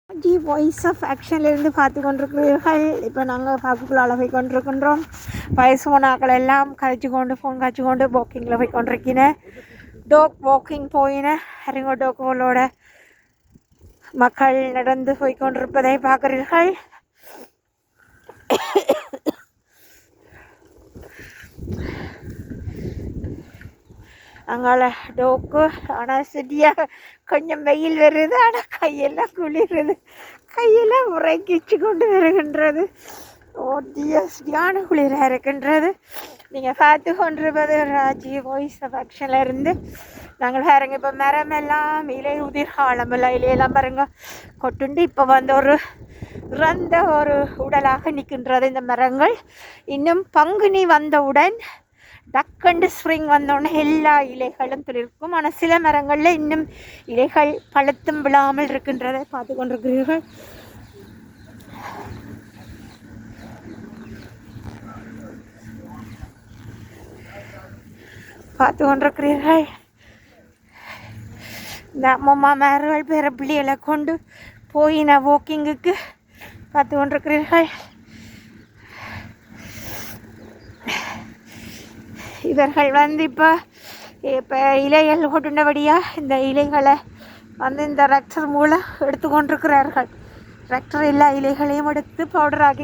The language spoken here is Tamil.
ஜி வாய்ஸ் ஆஃப் ஆக்ஷன்லேருந்து பார்த்து கொண்டிருக்கிறீர்கள். இப்போ நாங்கள் பார்க்குள்ளால் போய் கொண்டிருக்கின்றோம். வயசு போனாக்கள் எல்லாம் கழிச்சு கொண்டு ஃபோன் கழிச்சு கொண்டு வாக்கிங்கில் போய் கொண்டிருக்கிறேன். டாக் வாக்கிங் போயின அறிங்க டாக்குகளோட மக்கள் நடந்து போய் கொண்டிருப்பதை பார்க்குறீர்கள். அங்கால டோக்கு ஆனால் சரியாக கொஞ்சம் வெயில் வருது, ஆனால் கையெல்லாம் குளிருது, கையெல்லாம் உரைக்கிச்சு கொண்டு வருகின்றது. சரியான குளிராக இருக்கின்றது. நீங்கள் பார்த்து கொண்டிருப்பது ராஜி வாய்ஸ் ஆஃப் ஆக்ஷனில் இருந்து நாங்கள் பாருங்க. இப்போ மரமெல்லாம் இலை உதிர்காலமெல்லாம் இலையெல்லாம் பாருங்க கொட்டுண்டு இப்போ ஒரு இறந்த ஒரு உடலாக நிற்கின்றது இந்த மரங்கள். இன்னும் பங்குனி வந்தவுடன் டக்கண்டு ஸ்ப்ரிங் வந்தோடனே எல்லா இலைகளும் துளிர்க்கும். ஆனால் சில மரங்களில் இன்னும் இலைகள் பழுத்தும் விழாமல் இருக்கின்றதை பார்த்து கொண்டிருக்கிறீர்கள். இந்த அம்மா மேர்கள் பேர பிள்ளைகளை கொண்டு போயின வாக்கிங்குக்கு பார்த்து கொண்டிருக்கிறீர்கள். இவர்கள் இப்போ இலைகள் கொண்டுண்டபடியாக இந்த இலைகளை இந்த டிராக்டர் மூலம் எடுத்து கொண்டிருக்கிறார்கள். டிராக்டர் எல்லா இலைகளையும் எடுத்து பவுடர் ஆக்கி